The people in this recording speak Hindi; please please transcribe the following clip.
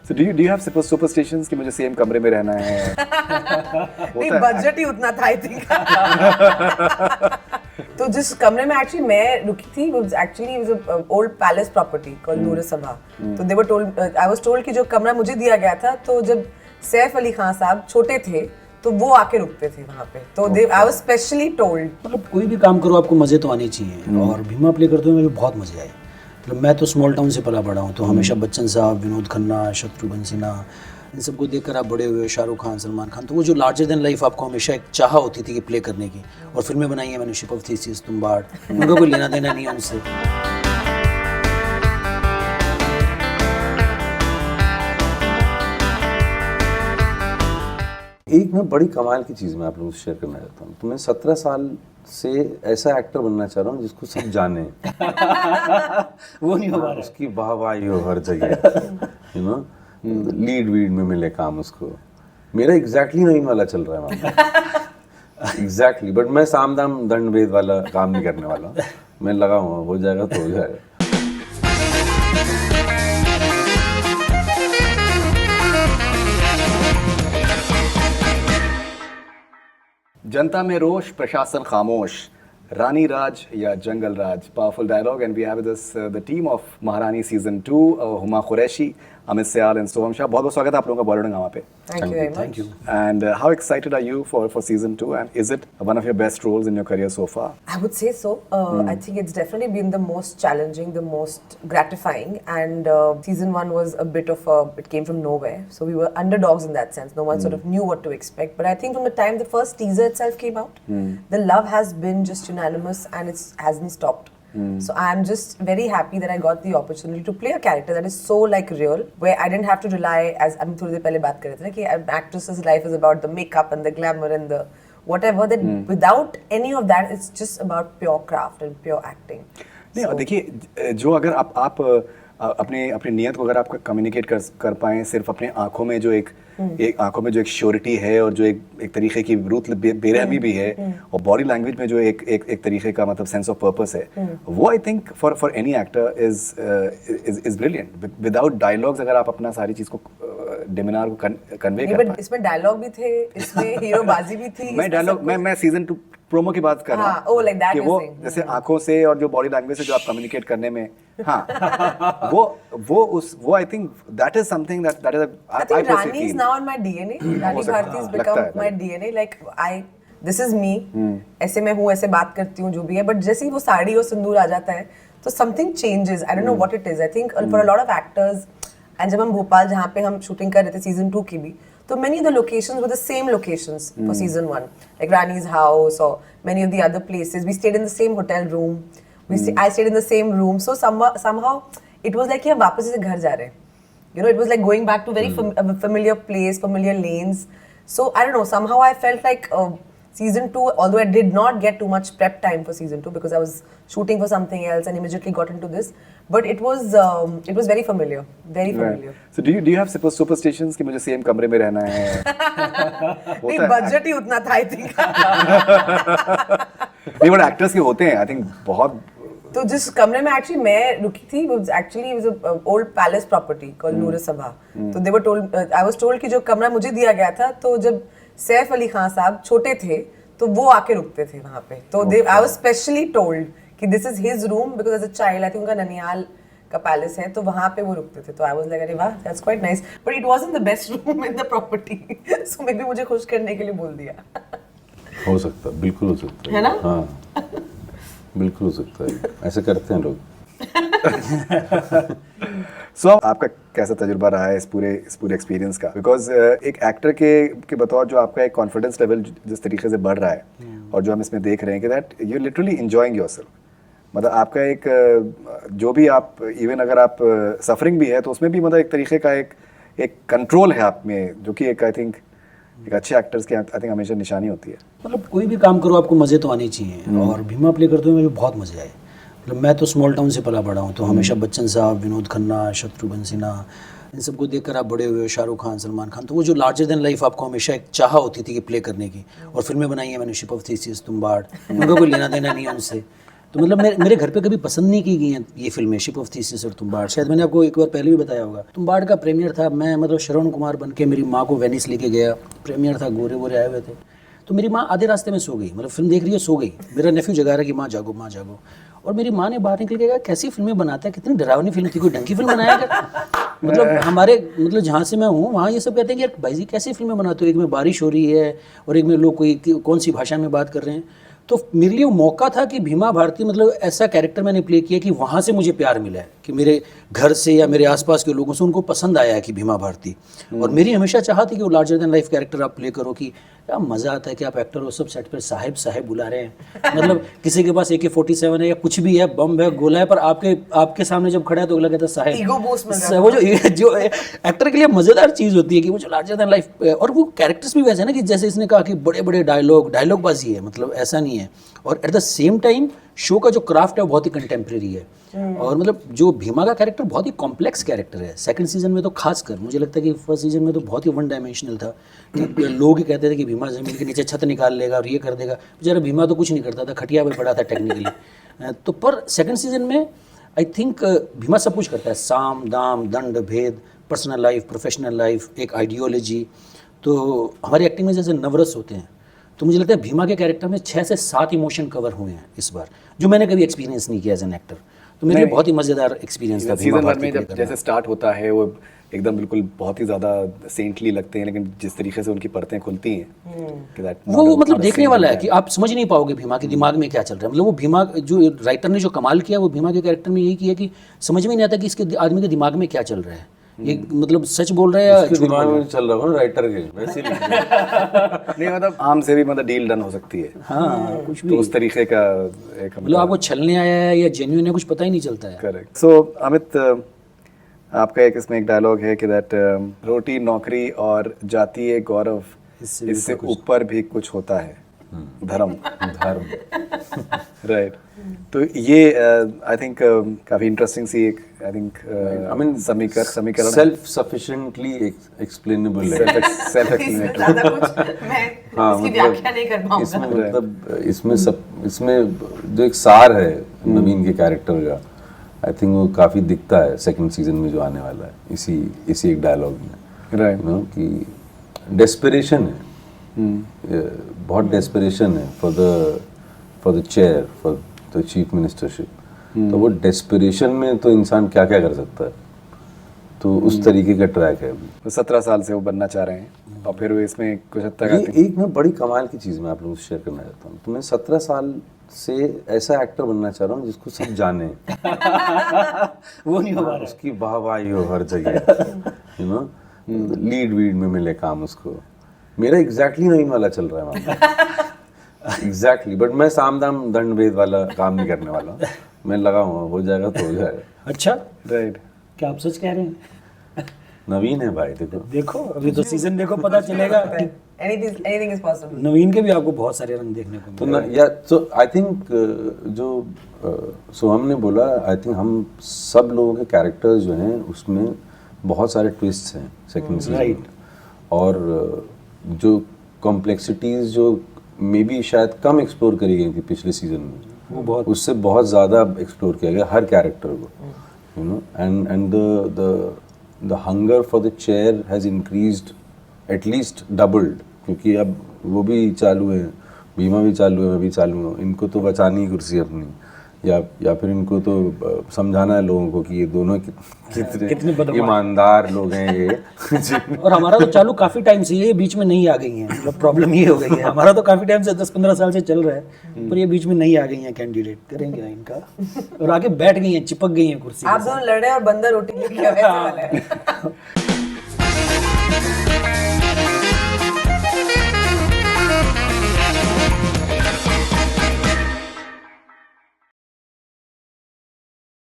So do you have superstitions कि मुझे सेम कमरे में रहना है? नहीं, बजट ही उतना था आई थिंक। तो जिस कमरे में एक्चुअली मैं रुकी थी वो actually old palace property called Noor Sabha. तो they were told, I was told कि जो कमरा मुझे दिया गया था, तो जब सैफ अली खान साहब छोटे थे तो वो आके रुकते थे वहाँ पे। तो आई वाज स्पेशली टोल्ड। मतलब कोई भी काम करो आपको मज़े तो आने चाहिए, और भीमा प्ले करते हुए मुझे बहुत मज़े आए। मतलब मैं तो स्मॉल टाउन से पला बड़ा हूँ, तो हमेशा बच्चन साहब, विनोद खन्ना, शत्रुघ्न सिन्हा, इन सबको देखकर आप बड़े हुए, शाहरुख खान, सलमान खान। तो वो जो लार्जर देन लाइफ आपको हमेशा एक चाह होती थी कि प्ले करने की, और फिल्में बनाई हैं मैंने, शिप ऑफ थीसिस, तुम्बाड़, उनका कोई लेना देना नहीं है उनसे। एक ना बड़ी कमाल की चीज़ मैं आप लोगों से शेयर करना चाहता हूँ। तो मैं 17 साल से ऐसा एक्टर बनना चाह रहा हूँ जिसको सब जाने। वो नहीं हो पा रहा। उसकी वाहवाही हो हर जगह, यू नो, लीड वीड में मिले काम उसको। मेरा एग्जैक्टली नहीं वाला चल रहा है वहाँ। एग्जैक्टली, बट मैं साम दाम दंड भेद वाला काम नहीं करने वाला। मैं लगा हुआ, हो जाएगा तो हो जाएगा। जनता में रोष, प्रशासन खामोश, रानी राज या जंगल राज, powerful dialogue. And we have with us the team of Maharani season 2, Huma Qureshi, Amit Sial and Soham Shah. बहुत बहुत स्वागत है आप लोगों का बॉलीवुड हंगामा पे। Thank you very much. Thank you. And how excited are you for season 2? And is it one of your best roles in your career so far? I would say so. I think it's definitely been the most challenging, the most gratifying, and season 1 was a bit of it came from nowhere. So we were underdogs in that sense. No one sort of knew what to expect. But I think from the time the first teaser itself came out, the love has been just unanimous and it hasn't stopped. So I'm just very happy that I got the opportunity to play a character that is so like real, where I didn't have to rely, as I'm थोड़ी देर पहले बात कर रहे थे ना कि an actress's life is about the makeup and the glamour and the whatever, that without any of that it's just about pure craft and pure acting. नहीं, और देखिए, जो अगर आप अपनी नियत को अगर आप कम्युनिकेट कर पाएं सिर्फ अपने आंखों में जो एक आंखों में जो एक श्योरिटी है, और जो एक तरीके की रूथ बेरहमी भी है, और बॉडी लैंग्वेज में जो एक तरीके का मतलब सेंस ऑफ पर्पस है, वो I think for any actor is brilliant. Without dialogues अगर आप अपना सारी चीज को डिमिनार को कन्वे कर पाएं। इसमें डायलॉग भी थे, इसमें हीरोबाजी भी थी। मैं सीजन 2 प्रोमो की बात कर रहा हूँ। Oh, like that कि you're वो saying. जैसे आंखों से और जो बॉडी लैंग्वेज से जो आप कम्युनिकेट करने में, हाँ, वो I think that is something that is I think Rani is now in my DNA. Rani Bharti has become my DNA. Like this is me. ऐसे मैं हूँ, ऐसे बात करती हूँ, जो भी है. But जैसे ही वो साड़ी और सिंदूर आ जाता है, तो something changes. I don't know what it is. I think for a lot of actors, and जब हम भोपाल जहाँ पे हम शूटिंग कर रहे थे सीजन 2 की भी, so many of the locations were the same locations for season 1, like Rani's house or many of the other places. We stayed in the same hotel room. I stayed in the same room. So somehow it was like कि हम वापस से घर जा रहे हैं. You know, it was like going back to very familiar place, familiar lanes. So I don't know. Somehow I felt like season 2, although I did not get too much prep time for season 2 because I was shooting for something else and immediately got into this. But it was very familiar, very familiar. So do you have superstitions कि मुझे सेम कमरे में रहना है? नहीं, बजट ही उतना था आई थिंक। नहीं, बट एक्टर्स के होते हैं आई थिंक बहुत। तो जिस कमरे में एक्चुअली मैं रुकी थी वो actually old palace property called Noor Sabha. तो they were told, I was told कि जो कमरा मुझे दिया गया था, तो जब सैफ अली खान साहब छोटे थे तो वो आके रुकते थे वहाँ पे। तो आई वाज स्पेशली टोल्ड कि this is his room because as a child I think उनका ननिहाल का पैलेस है, तो वहाँ पे वो रुकते थे। तो आई वाज लाइक अरे वाह, that's quite nice, but it wasn't the best room in the property, so may be मुझे खुश करने के लिए बोल दिया। हो सकता है, बिल्कुल हो सकता है ना? हाँ, बिल्कुल हो सकता है, ऐसे करते हैं लोग। So, आपका कैसा तजुर्बा रहा है इस पूरे एक्सपीरियंस का? बिकॉज एक एक्टर के बतौर जो आपका एक कॉन्फिडेंस लेवल जिस तरीके से बढ़ रहा है, और जो हम इसमें देख रहे हैं कि that you literally enjoying yourself. मतलब आपका एक जो भी आप इवन अगर आप सफरिंग भी है तो उसमें भी मतलब एक तरीके का एक कंट्रोल है आप में, जो कि एक आई थिंक एक अच्छे एक्टर्स की आई थिंक हमेशा निशानी होती है। मतलब कोई भी काम करो आपको मज़े तो आने चाहिए, और भीमा प्ले करते हुए मुझे बहुत मज़े आए। मतलब मैं तो स्मॉल टाउन से पला बड़ा हूँ, तो हमेशा बच्चन साहब, विनोद खन्ना, शत्रुघ्न सिन्हा, इन सबको देखकर आप बड़े हुए, शाहरुख खान, सलमान खान। तो वो जो लार्जर देन लाइफ आपको हमेशा एक चाह होती थी कि प्ले करने की, और फिल्में बनाई हैं मैंने, शिप ऑफ थीसिस, तुम्बाड़, उनका कोई लेना देना नहीं है उनसे। तो मतलब मेरे घर पे कभी पसंद नहीं की गई हैं ये फिल्में, शिप ऑफ थीसिस और तुम्बाड़। शायद मैंने आपको एक बार पहले भी बताया होगा। तुम्बाड़ का प्रीमियर था, मैं मतलब श्रवण कुमार बन के मेरी माँ को वेनिस लेके गया, प्रीमियर था, गोरे गोरे आए हुए थे। तो मेरी माँ आधे रास्ते में सो गई, मतलब फिल्म देख रही है सो गई। मेरा नेफ्यू जगा रहा है कि माँ जागो माँ जागो। और मेरी माँ ने बाहर निकल के कहा कैसी फिल्में बनाता है, कितनी डरावनी फिल्म थी, कोई ढंग की फिल्म बनाया क्या? मतलब हमारे मतलब जहाँ से मैं हूँ वहाँ ये सब कहते हैं कि यार भाई जी कैसी फिल्में बनाते हो, एक में बारिश हो रही है और एक में लोग कोई कौन सी भाषा में बात कर रहे हैं। तो मेरे लिए वो मौका था कि भीमा भारती मतलब ऐसा कैरेक्टर मैंने प्ले किया कि वहाँ से मुझे प्यार मिला है, कि मेरे घर से या मेरे आसपास के लोगों से उनको पसंद आया है कि भीमा भारती। और मेरी हमेशा चाह थी कि वो लार्जर देन लाइफ कैरेक्टर आप प्ले करो, कि क्या मज़ा आता है कि आप एक्टर हो, सब सेट पर साहिब साहिब बुला रहे हैं, मतलब किसी के पास AK-47 है या कुछ भी है, बम है, गोला है, पर आपके सामने जब खड़ा है तो अगला कहता है साहिब। ईगो बूस्ट मिल रहा है। वो जो एक्टर के लिए मज़ेदार चीज़ होती है कि वो जो लार्जर देन लाइफ, और वो कैरेक्टर्स भी वैसे है ना कि जैसे इसने कहा कि बड़े बड़े डायलॉग बाजी है, मतलब ऐसा नहीं है। और at the same time show का जो क्राफ्ट है वो बहुत ही कंटेम्प्रेरी है। और मतलब जो भीमा का कैरेक्टर बहुत ही कॉम्प्लेक्स कैरेक्टर है। सेकंड सीजन में तो खासकर मुझे लगता है कि फर्स्ट सीजन में तो बहुत ही वन डायमेंशनल था, कि लोग ही कहते थे कि भीमा ज़मीन के नीचे छत निकाल लेगा और ये कर देगा। बेचारा भीमा तो कुछ नहीं करता था, खटिया पे पड़ा था टेक्निकली। तो पर सेकंड सीजन में आई थिंक भीमा सब कुछ करता है, साम दाम दंड भेद, पर्सनल लाइफ, प्रोफेशनल लाइफ, एक आइडियोलॉजी। तो हमारी एक्टिंग में जैसे नवरस होते हैं, तो मुझे लगता है भीमा के कैरेक्टर में 6 से 7 इमोशन कवर हुए हैं इस बार, जो मैंने कभी एक्सपीरियंस नहीं किया एज एन एक्टर। तो मेरे लिए बहुत ही मज़ेदार एक्सपीरियंस था। सीजन 1 में जब जैसे स्टार्ट होता है वो एकदम बिल्कुल बहुत ही ज़्यादा सेंटली लगते हैं, लेकिन जिस तरीके से उनकी परतें खुलती हैं कि that वो not a- मतलब not a देखने sane वाला है guy. कि आप समझ नहीं पाओगे भीमा के दिमाग में क्या चल रहा है। मतलब वो भीमा जो राइटर ने जो कमाल किया वो भीमा के कैरेक्टर में यही किया कि समझ में नहीं आता कि इसके आदमी के दिमाग में क्या चल रहा है, ये मतलब सच बोल रहा है या उसके झूठ दिमाग बोल रहा में चल रहा हो ना राइटर के, वैसे ही लिख रहे हैं। नहीं मतलब आम से भी मतलब डील डन हो सकती है, है। हाँ कुछ तो भी, उस तरीके का एक मतलब आपको छलने आया है या जेन्युइन है कुछ पता ही नहीं चलता है। करेक्ट। सो अमित, आपका एक इसमें एक डायलॉग है कि दैट रोटी नौकरी और जातीय गौरव इससे ऊपर भी कुछ होता है, धर्म। राइट। तो ये आई थिंक काफी इंटरेस्टिंग सी एक आई थिंक I mean, समीकरण सेल्फ सफिशिएंटली एक्सप्लेनेबल है। सेल्फ इसमें ज़्यादा कुछ मैं इसकी व्याख्या नहीं कर पाऊंगा। इसमें मतलब इसमें जो एक सार है नवीन के कैरेक्टर का, आई थिंक वो काफी दिखता है सेकंड सीजन में जो आने वाला है, इसी एक डायलॉग में। राइट। यू नो कि डेस्परेशन है, बहुत डेस्परेशन है for the chair, for the chief ministership. तो वो डेस्परेशन में तो इंसान क्या क्या कर सकता है, तो उस तरीके का ट्रैक है अभी। तो 17 साल से वो बनना चाह रहे हैं और फिर वो इसमें कुछ हद तक ये एक मैं बड़ी कमाल की चीज़ मैं आप लोगों से शेयर करना चाहता हूँ। तो मैं 17 साल से ऐसा एक्टर बनना चाह रहा हूँ जिसको सब जाने, वो नहीं हो पा रहा। उसकी वाहवाही हो हर जगह, यू नो, लीड वीड में मिले काम उसको। मेरा एग्जैक्टली नवीन वाला चल रहा है वहाँ एग्जैक्टली, बट मैं साम दाम दंड भेद वाला काम नहीं करने वाला हूँ। मैं लगा हुआ, हो जाएगा तो हो जाएगा। अच्छा, राइट। क्या आप सच कह रहे हैं? नवीन है भाई, देखो अभी तो सीजन देखो पता चलेगा कि Anything is possible. नवीन के भी आपको बहुत सारे रंग देखने को तो मिले। या सो आई थिंक जो सो हमने बोला, आई थिंक हम सब लोगों के कैरेक्टर्स जो हैं उसमें बहुत सारे ट्विस्ट्स हैं सेकंड सीजन में, और जो कॉम्प्लेक्सिटीज जो मे बी शायद कम एक्सप्लोर करी गई थी पिछले सीजन में, वो बहुत उससे बहुत ज़्यादा एक्सप्लोर किया गया हर कैरेक्टर को, you know, and the hunger for the chair has increased at least doubled, क्योंकि अब वो भी चालू है, भीमा भी चालू है, मैं भी चालू हूँ। इनको तो बचानी ही कुर्सी अपनी, या फिर इनको तो समझाना है लोगों को कि ये दोनों कितने ईमानदार लोग हैं ये। और हमारा तो चालू काफी टाइम से, ये बीच में नहीं आ गई हैं, मतलब प्रॉब्लम ये हो गई है। हमारा तो काफी टाइम से 10-15 साल से चल रहा है, पर ये बीच में नहीं आ गई हैं कैंडिडेट, करेंगे इनका, और आगे बैठ गई हैं, चिपक गई हैं कुर्सी आप दोनों लड़े और बंदर रोटी लेके वैसे वाला है।